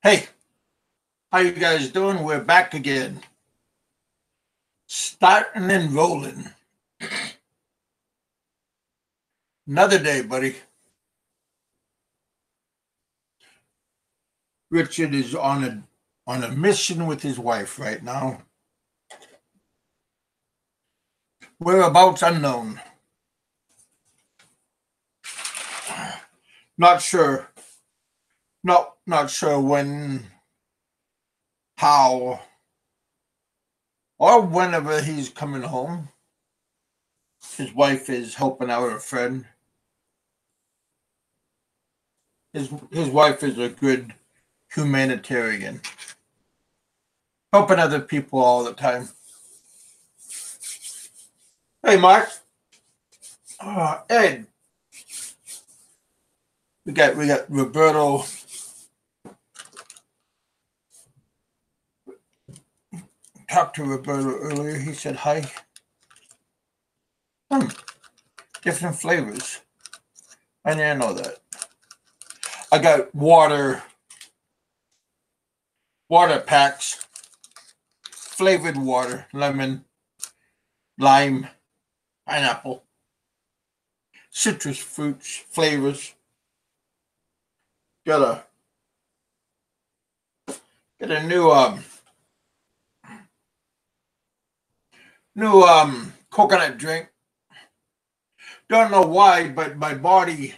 Hey, how you guys doing? We're back again. Starting and rolling. Another day, buddy. Richard is on a mission with his wife right now. Whereabouts unknown. Not sure. Not sure when, how, or whenever he's coming home. His wife is helping out a friend. His wife is a good humanitarian, helping other people all the time. Hey, Mark. Ed. We got Roberto. Talked to Roberto earlier. He said hi. Different flavors. I didn't know that. I got water packs, flavored water, lemon, lime, pineapple, citrus fruits, flavors. Got a new coconut drink. Don't know why, but my body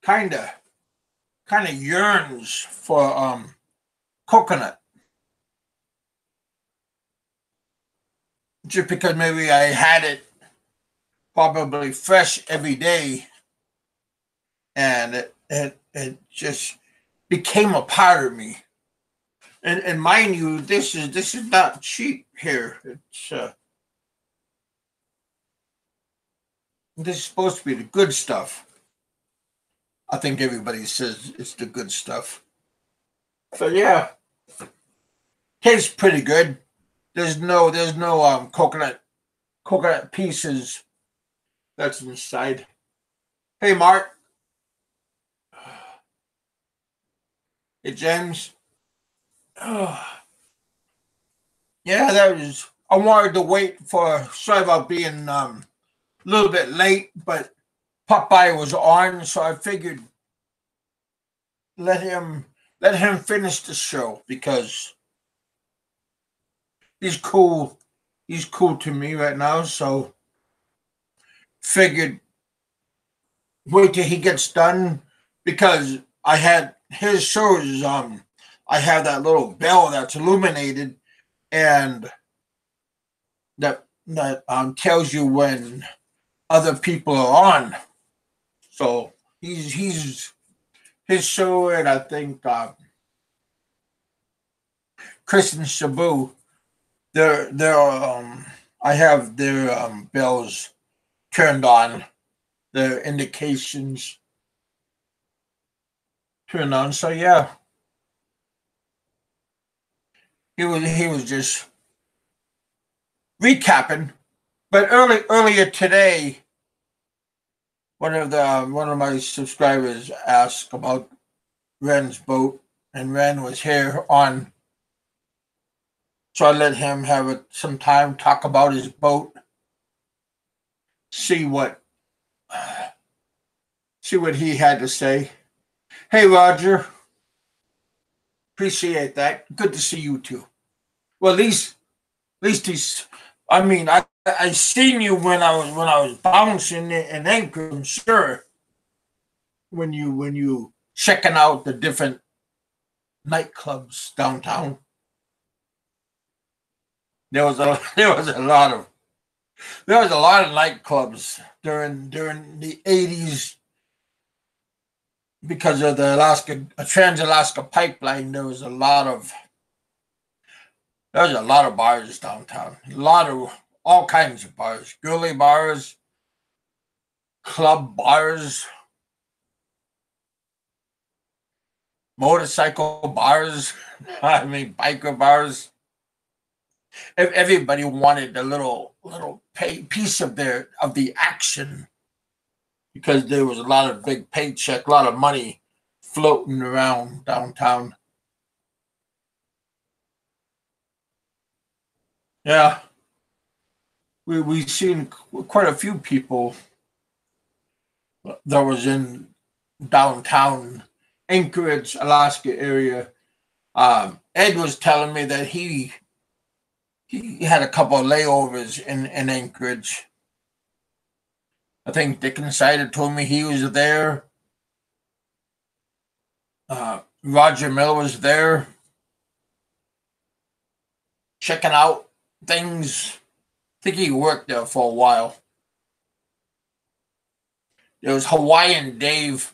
kind of yearns for coconut. Just because maybe I had it probably fresh every day, and it just became a part of me. And mind you, this is not cheap here. This is supposed to be the good stuff. I think everybody says it's the good stuff. So yeah, tastes pretty good. There's no coconut pieces that's inside. Hey, Mark. Hey, James. Yeah, that was. I wanted to wait for. Sorry about being a little bit late, but Popeye was on, so I figured let him finish the show because he's cool. He's cool to me right now, so figured wait till he gets done because I had his shows. I have that little bell that's illuminated, and that tells you when other people are on. So he's his show, and I think Chris and Shabu, I have their bells turned on, their indications turned on. So yeah, he was just recapping. But earlier today, one of my subscribers asked about Ren's boat, and Ren was here on, so I let him have some time talk about his boat, see what he had to say. Hey, Roger, appreciate that. Good to see you too. Well, at least he's. I mean, I seen you when I was bouncing in Anchor. I'm sure when you checking out the different nightclubs downtown. There was a lot of nightclubs during the 80s because of the Trans-Alaska Pipeline. There was a lot of bars downtown. A lot of all kinds of bars, girly bars, club bars, motorcycle bars. I mean, biker bars. Everybody wanted a little piece of the action because there was a lot of big paycheck, a lot of money floating around downtown. Yeah, we've seen quite a few people that was in downtown Anchorage, Alaska area. Ed was telling me that he had a couple of layovers in Anchorage. I think Dick Insider told me he was there. Roger Miller was there checking out things. I think he worked there for a while. There was Hawaiian Dave.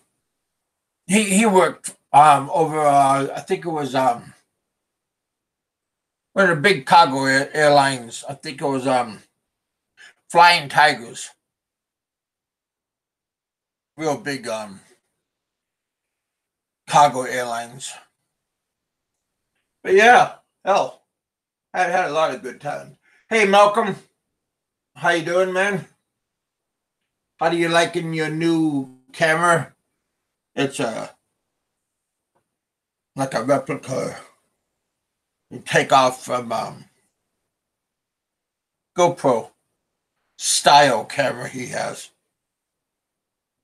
He worked over I think it was one of the big cargo airlines. I think it was Flying Tigers. Real big cargo airlines. But yeah, hell, I had a lot of good times. Hey Malcolm, how you doing, man? How do you liking your new camera? It's like a replica. You take off from GoPro style camera he has.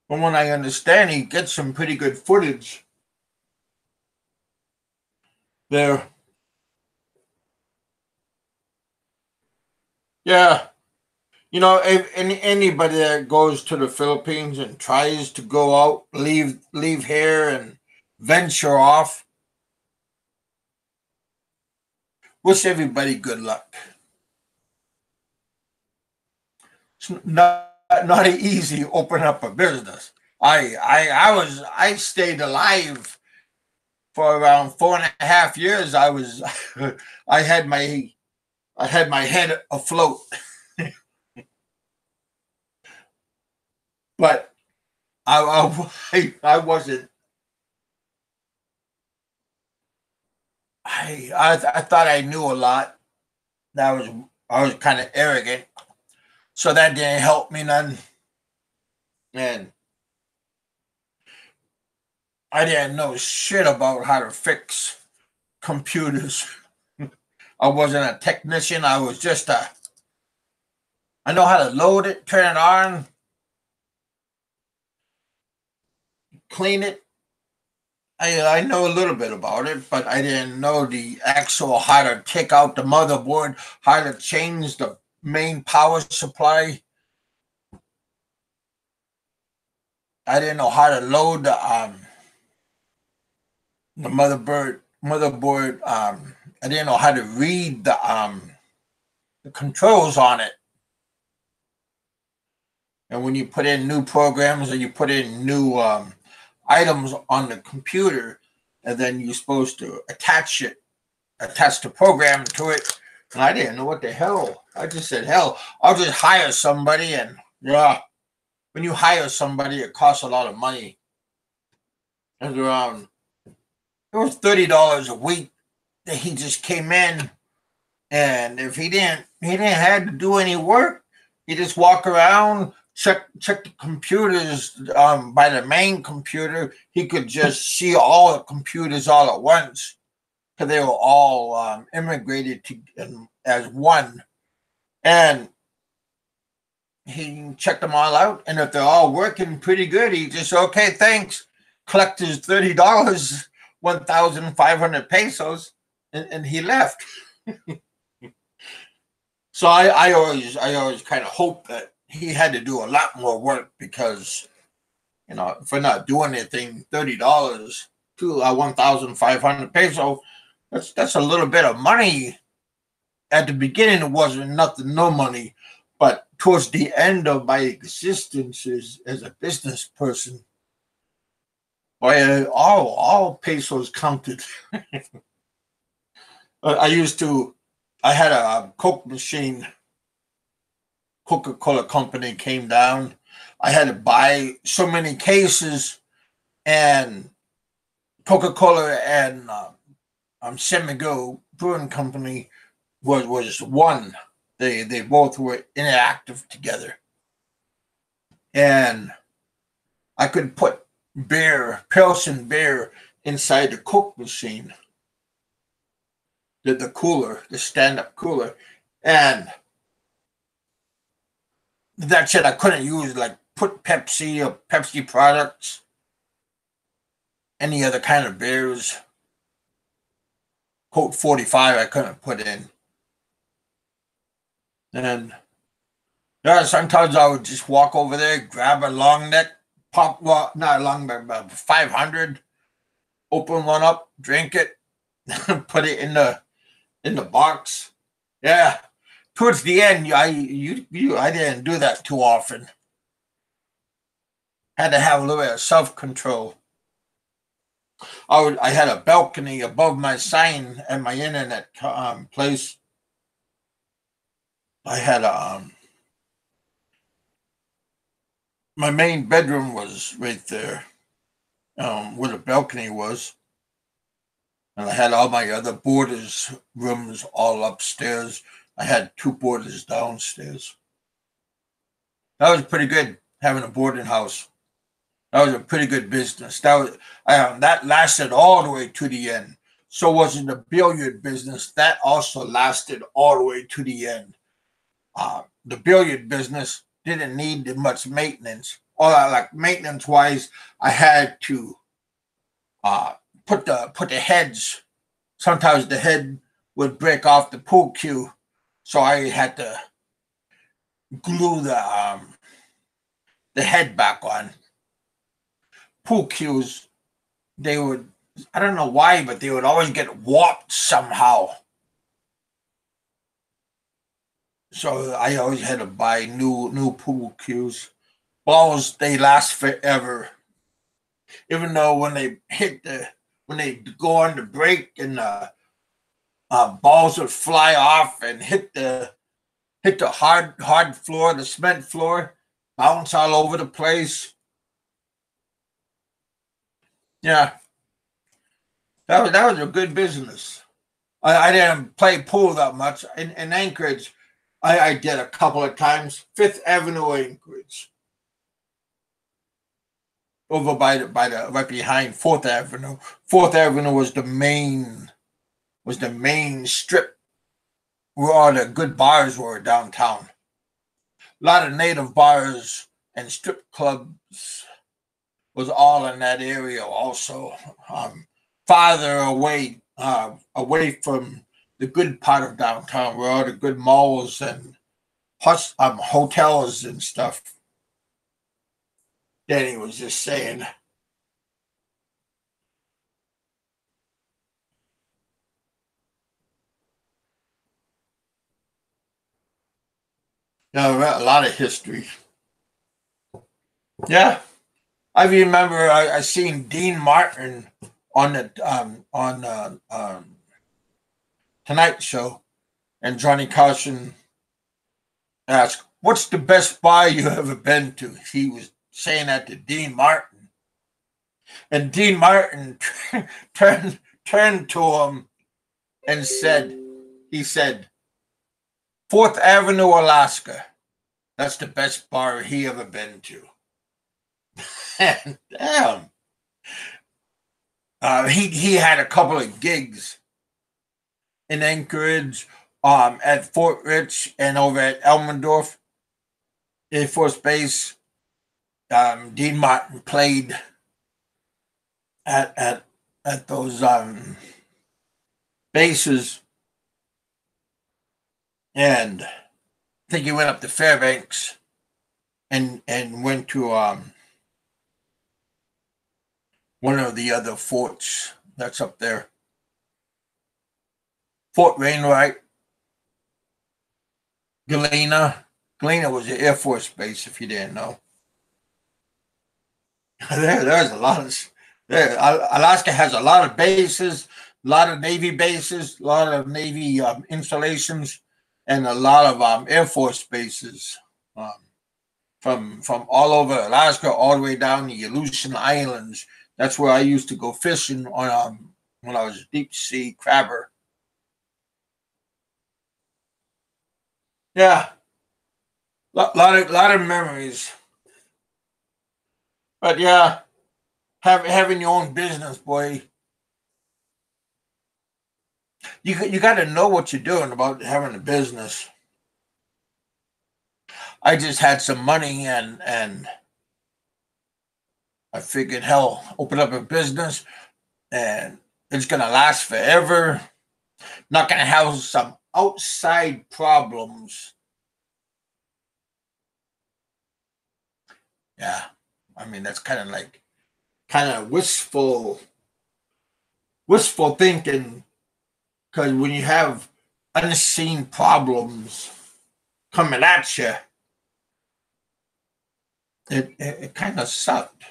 From what I understand, he gets some pretty good footage there. Yeah. You know, if anybody that goes to the Philippines and tries to go out, leave here and venture off, wish everybody good luck. It's not easy to open up a business. I stayed alive for around 4.5 years. I had my head afloat. But I wasn't. I thought I knew a lot. I was kind of arrogant, so that didn't help me none. And I didn't know shit about how to fix computers. I wasn't a technician. I was just I know how to load it, turn it on, clean it. I know a little bit about it, but I didn't know the actual how to take out the motherboard, how to change the main power supply. I didn't know how to load the motherboard. I didn't know how to read the controls on it. And when you put in new programs or you put in new items on the computer, and then you're supposed to attach the program to it. And I didn't know what the hell. I just said, hell, I'll just hire somebody. And yeah, when you hire somebody, it costs a lot of money. It was $30 a week that he just came in. And if he didn't have to do any work, he just walk around, check the computers by the main computer. He could just see all the computers all at once because they were all immigrated as one. And he checked them all out. And if they're all working pretty good, he just, okay, thanks. Collect his $30, 1,500 pesos, and he left. So I always kind of hoped that he had to do a lot more work because, you know, for not doing anything, $30 to 1,500 peso, that's a little bit of money. At the beginning, it wasn't nothing, no money, but towards the end of my existence as a business person, boy, all pesos counted. I had a Coke machine. Coca-Cola company came down. I had to buy so many cases, and Coca-Cola and Semigo Brewing Company was one. They both were inactive together, and I could put beer, Pilsen beer inside the Coke machine, the cooler, the stand-up cooler, and that's it. I couldn't use like put Pepsi or Pepsi products, any other kind of beers. Coke 45 I couldn't put in. And yeah, sometimes I would just walk over there, grab a long neck, pop, well, not a long neck, but 500, open one up, drink it, put it in the box. Yeah. Towards the end, I didn't do that too often. Had to have a little bit of self control. I had a balcony above my sign at my internet place. I had my main bedroom was right there, where the balcony was, and I had all my other boarders' rooms all upstairs. I had two boarders downstairs. That was pretty good having a boarding house. That was a pretty good business. That lasted all the way to the end. So was in the billiard business. That also lasted all the way to the end. The billiard business didn't need much maintenance. All that, like maintenance wise, I had to put the heads. Sometimes the head would break off the pool cue, so I had to glue the head back on. Pool cues, they would, I don't know why, but they would always get warped somehow. So I always had to buy new pool cues. Balls, they last forever. Even though when they go on the break and balls would fly off and hit the hard floor, the cement floor, bounce all over the place. Yeah, that was a good business. I didn't play pool that much in Anchorage. I did a couple of times. Fifth Avenue, Anchorage, over by the right behind Fourth Avenue. Fourth Avenue was the main strip where all the good bars were downtown. A lot of native bars and strip clubs was all in that area also. Farther away from the good part of downtown, where all the good malls and hotels and stuff. Danny was just saying. A lot of history. Yeah, I remember I seen Dean Martin on the Tonight Show, and Johnny Carson asked, "What's the best bar you ever been to?" He was saying that to Dean Martin, and Dean Martin turned to him and he said, "Fourth Avenue, Alaska. That's the best bar he ever been to." Damn. He had a couple of gigs in Anchorage, at Fort Rich, and over at Elmendorf Air Force Base. Dean Martin played at those bases, and I think he went up to Fairbanks and went to one of the other forts that's up there. Fort Wainwright, Galena. Galena was the Air Force Base, if you didn't know. There's a lot of Alaska has a lot of bases, a lot of Navy bases, a lot of Navy installations, and a lot of Air Force bases, from all over Alaska all the way down the Aleutian Islands. That's where I used to go fishing on when I was a deep sea crabber. Yeah, lot of memories. But yeah, Having your own business, boy. You got to know what you're doing about having a business. I just had some money and I figured, hell, open up a business and it's gonna last forever. Not gonna have some outside problems. Yeah, I mean that's kind of wishful thinking because when you have unseen problems coming at you, it kind of sucked.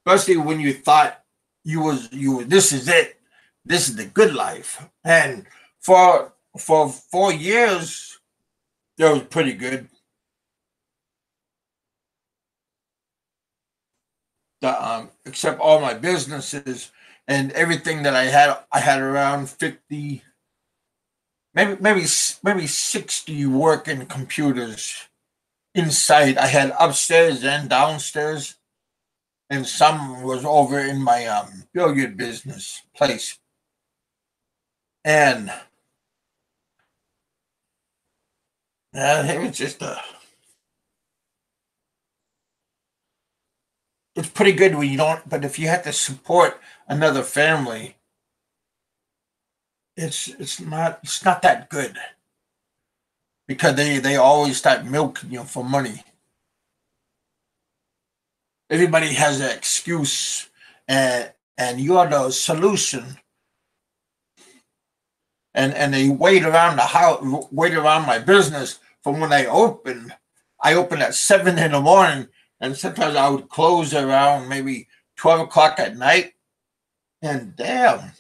Especially when you thought you this is it, this is the good life, and for 4 years that was pretty good. Except all my businesses and everything that I had around 50, maybe 60 working computers inside. I had upstairs and downstairs, and some was over in my billiard business place. And it was just it's pretty good when you don't. But if you have to support another family, it's not that good because they always start milking you for money. Everybody has an excuse, and you're the solution. And they wait around the house, wait around my business from when I opened. I opened at 7 in the morning, and sometimes I would close around maybe 12 o'clock at night. And damn,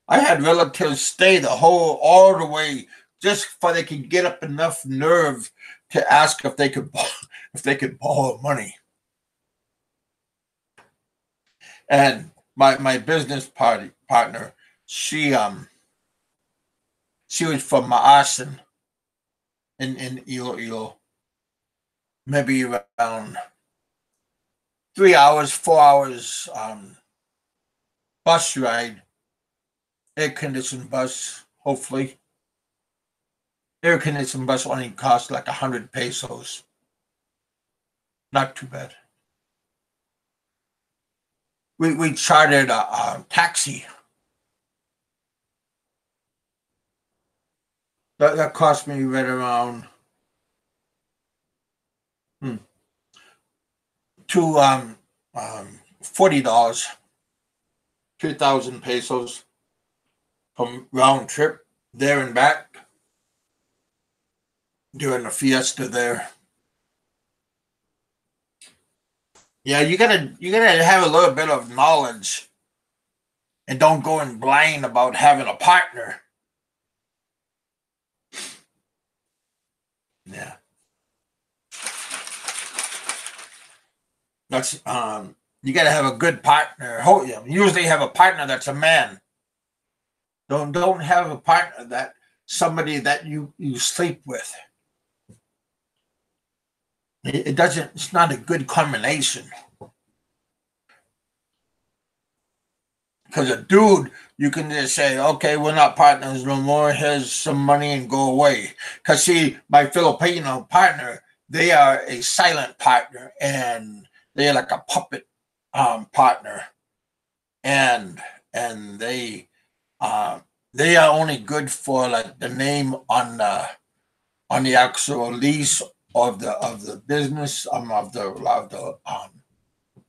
I had relatives stay the whole all the way just for they could get up enough nerve to ask if they could if they could borrow money. And my business partner, she she was from Maasin in Iloilo, maybe around 3 hours, 4 hours bus ride, air conditioned bus, hopefully. Air conditioned bus only cost like 100 pesos. Not too bad. We chartered a taxi. That cost me right around hmm, to $40, 2,000 pesos from round trip there and back during the fiesta there. Yeah, you gotta have a little bit of knowledge and don't go in blind about having a partner. Yeah, that's you gotta have a good partner. Usually have a partner that's a man. Don't have a partner that somebody that you sleep with. It doesn't. It's not a good combination because a dude you can just say, okay, we're not partners no more. Here's some money and go away. Because see, my Filipino partner, they are a silent partner and they're like a puppet partner, and and they are only good for like the name on the actual lease of the business of the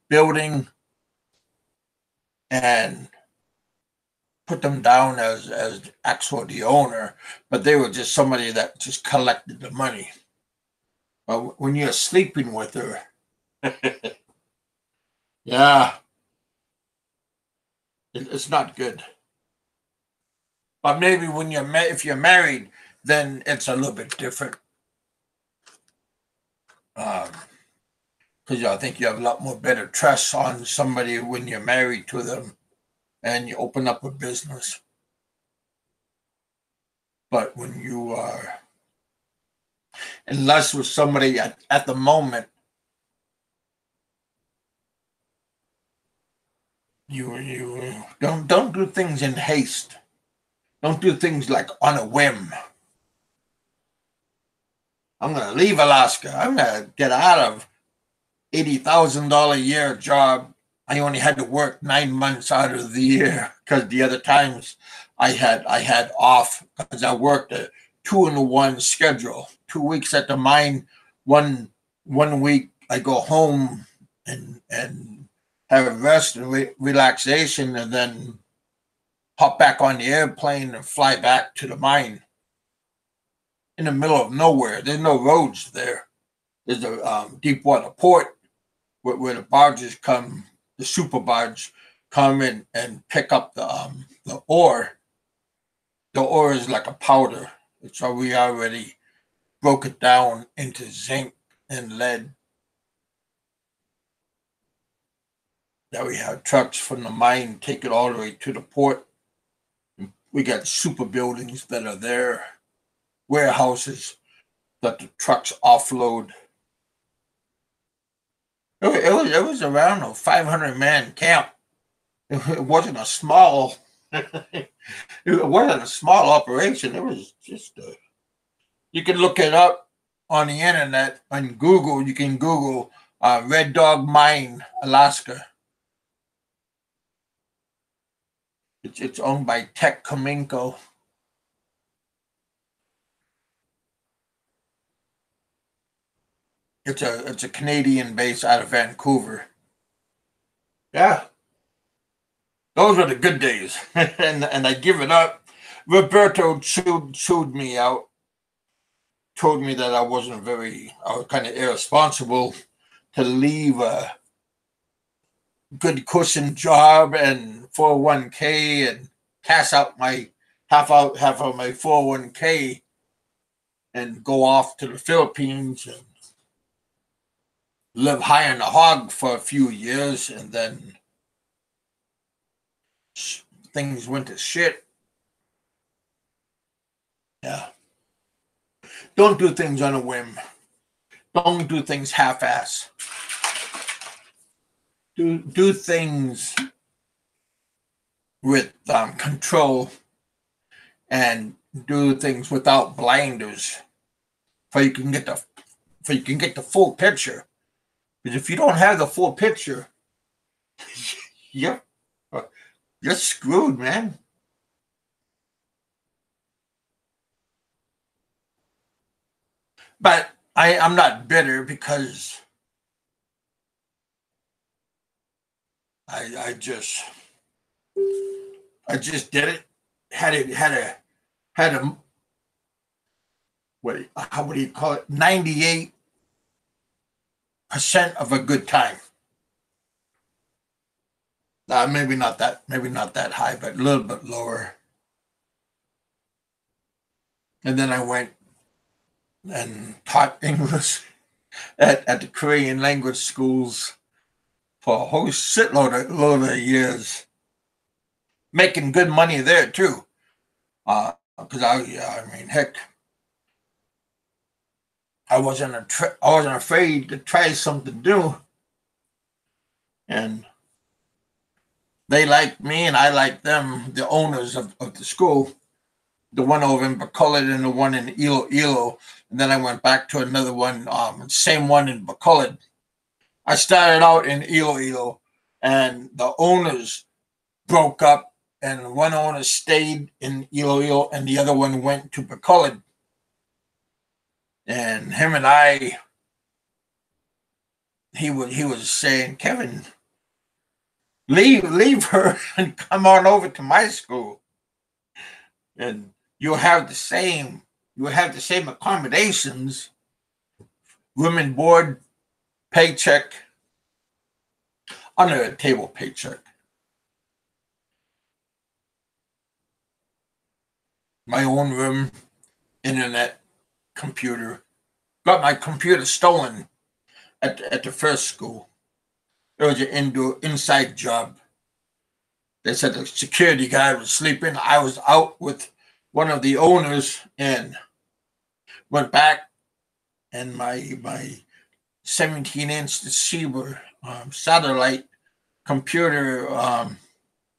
building, and put them down as actual the owner, but they were just somebody that just collected the money. But when you're sleeping with her, yeah, it's not good. But maybe when if you're married, then it's a little bit different. Um, because I think you have a lot more better trust on somebody when you're married to them and you open up a business. But when you are unless with somebody at the moment You don't do things in haste. Don't do things like on a whim. I'm gonna leave Alaska. I'm gonna get out of $80,000 a year job. I only had to work 9 months out of the year because the other times I had off because I worked a 2-in-1 schedule. 2 weeks at the mine, one week I go home and have a rest and relaxation, and then hop back on the airplane and fly back to the mine in the middle of nowhere. There's no roads there. There's a deep water port where the barges come, the super barge come and pick up the ore. The ore is like a powder. So we already broke it down into zinc and lead. Now we have trucks from the mine take it all the way to the port. We got super buildings that are there, warehouses that the trucks offload. It was around a 500-man camp. It wasn't a small. It wasn't a small operation. It was just. You can look it up on the internet on Google. You can Google Red Dog Mine, Alaska. It's owned by Tech Cominco. It's a Canadian base out of Vancouver. Yeah, those were the good days, and I give it up. Roberto chewed me out, told me that I was kind of irresponsible to leave a good cushion job and 401k and cash out my half of my 401k and go off to the Philippines and live high on the hog for a few years, and then things went to shit. Yeah. Don't do things on a whim. Don't do things half-ass. Do things with control, and do things without blinders, so you can get the full picture. Because if you don't have the full picture, you're you're screwed, man. But I'm not bitter because I just did it. Had a what do you call it? 98% of a good time. Maybe not that high, but a little bit lower. And then I went and taught English at the Korean language schools for a whole load of years, making good money there too. Because I mean, heck, I wasn't afraid to try something new, and they liked me and I liked them. The owners of the school, the one over in Bacolod and the one in Iloilo, and then I went back to another one, same one in Bacolod. I started out in Iloilo, and the owners broke up, and one owner stayed in Iloilo, and the other one went to Bacolod. And him and I, he was saying, Kevin, leave her and come on over to my school, and you'll have the same accommodations, room and board, paycheck, under a table paycheck. My own room, internet, computer. Got my computer stolen at the first school. It was an inside job. They said the security guy was sleeping. I was out with one of the owners and went back, and my 17-inch receiver satellite computer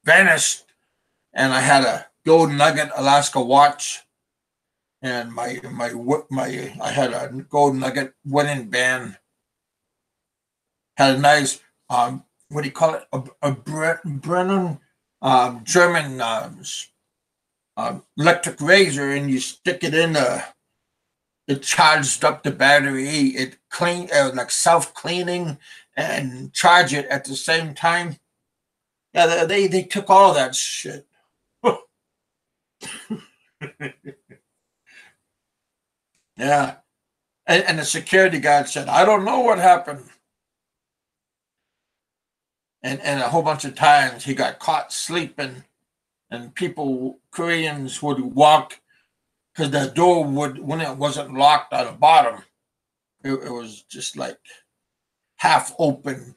vanished, and I had a gold nugget Alaska watch, and my I had a gold nugget wedding band. Had a nice what do you call it? A Brennan German electric razor, and you stick it in it charged up the battery. It clean like self cleaning and charge it at the same time. Yeah, they took all that shit. Yeah, and the security guard said, "I don't know what happened." And a whole bunch of times he got caught sleeping, and Koreans would walk because the door would, when it wasn't locked on the bottom, it was just like half open.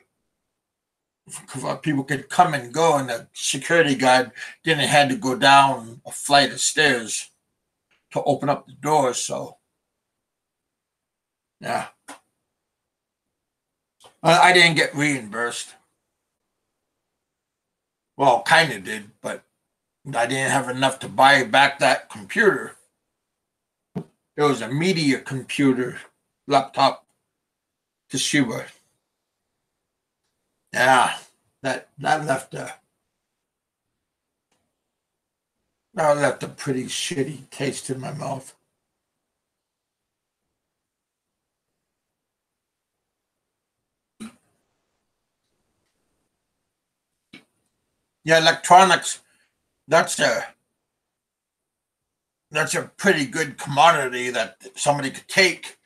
People could come and go, and the security guard didn't had to go down a flight of stairs to open up the door. So, yeah, I didn't get reimbursed. Well, kind of did, but I didn't have enough to buy back that computer. It was a media computer laptop Toshiba. Yeah, that left a pretty shitty taste in my mouth. Yeah, electronics, that's a pretty good commodity that somebody could take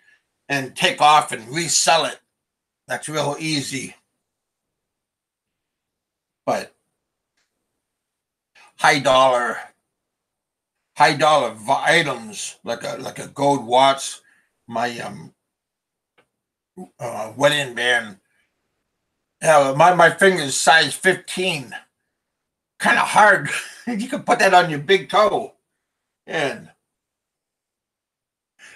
and take off and resell it. That's real easy. But high dollar items like a gold watch, my wedding band. Yeah, my finger's size 15. Kind of hard. You can put that on your big toe. And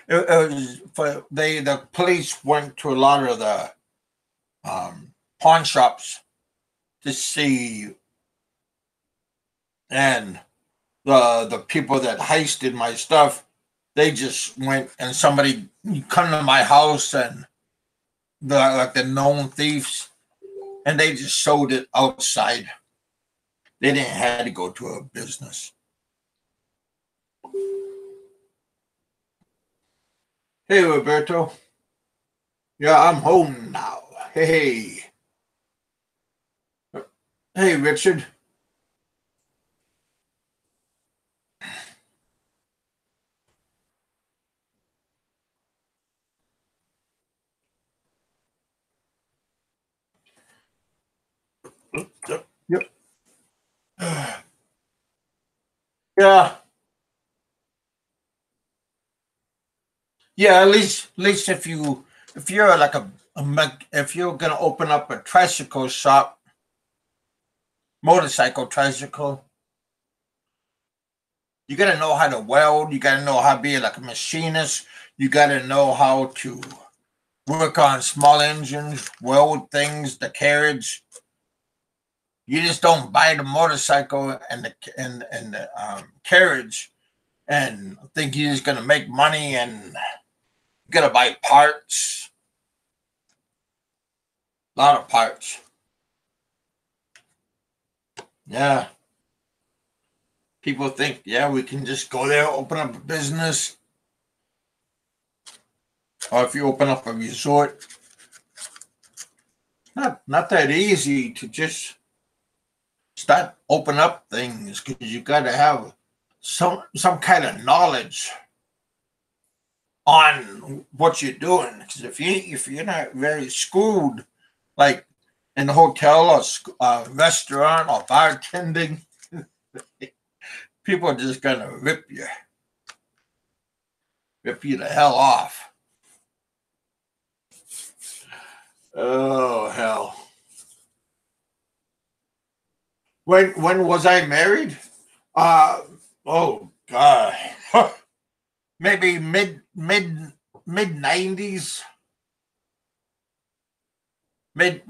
it was for the police went to a lot of the pawn shops to see, and the people that heisted my stuff, they just went, and somebody come to my house, and the known thieves, and they just sold it outside. They didn't have to go to a business. Hey, Roberto. Yeah, I'm home now. Hey. Hey, Richard. Yep. Yeah. Yeah, at least if you're like if you're gonna open up a tricycle shop, motorcycle tricycle, you gotta know how to weld. You gotta know how to be like a machinist. You gotta know how to work on small engines, weld things, the carriage. You just don't buy the motorcycle and the carriage and think you're just gonna make money, and you gotta buy parts, a lot of parts. Yeah. People think, yeah, we can just go there, open up a business. Or if you open up a resort, not that easy to just start open up things, because you got to have some kind of knowledge on what you're doing. Because if you're not very schooled, like in a hotel or restaurant or bartending, people are just gonna rip you the hell off. Oh hell! When was I married? Uh oh god, maybe mid 90s, like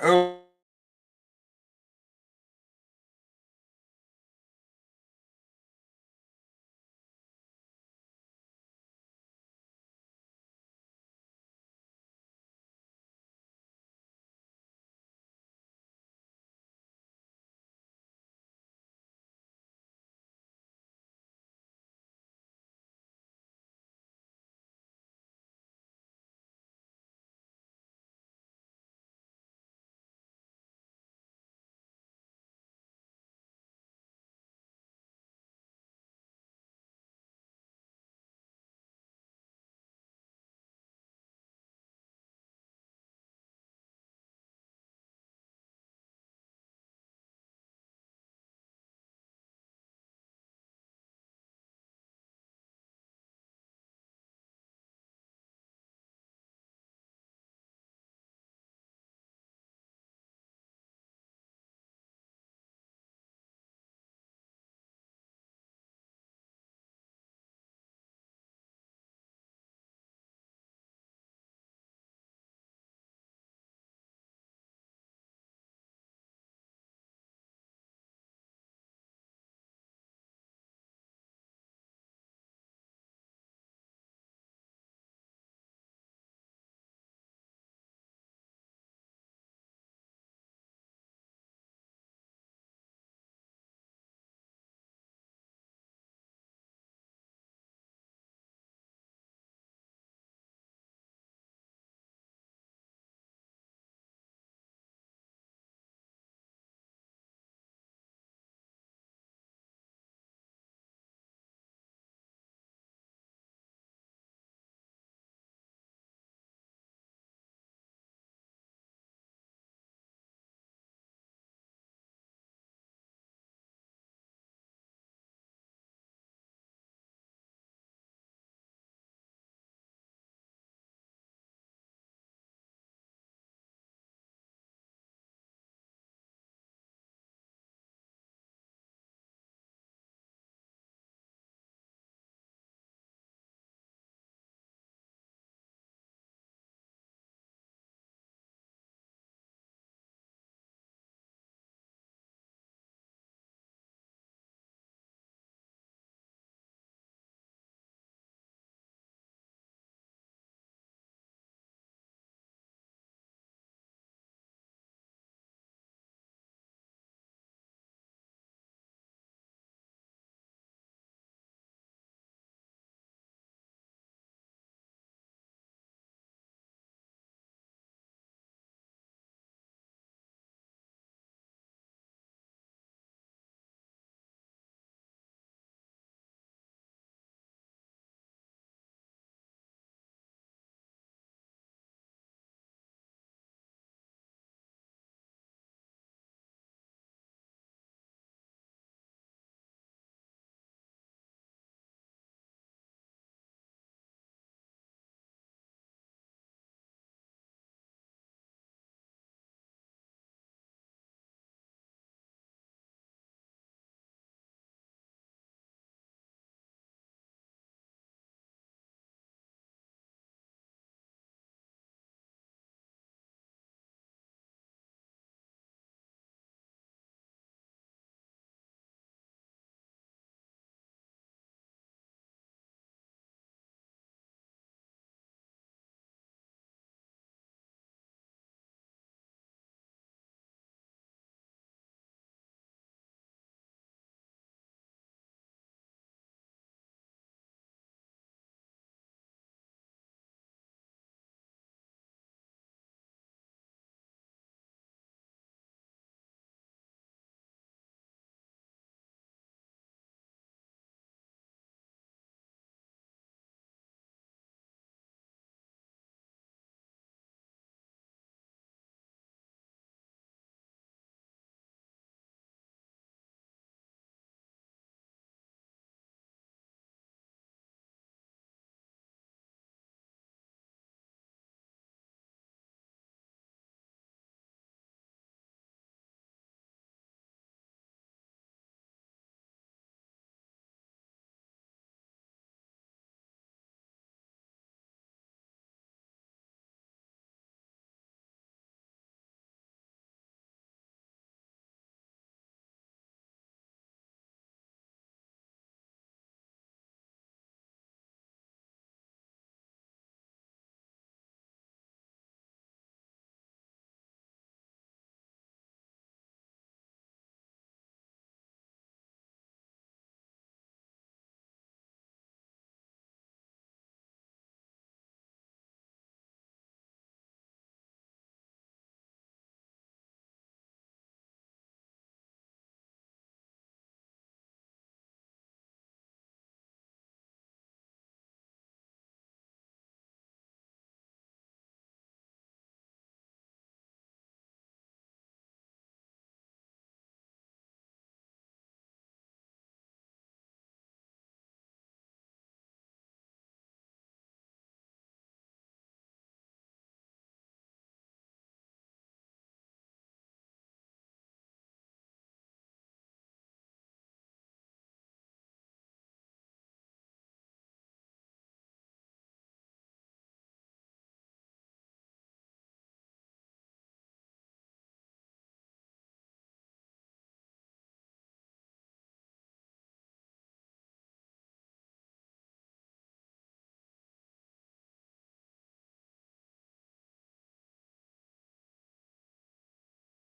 early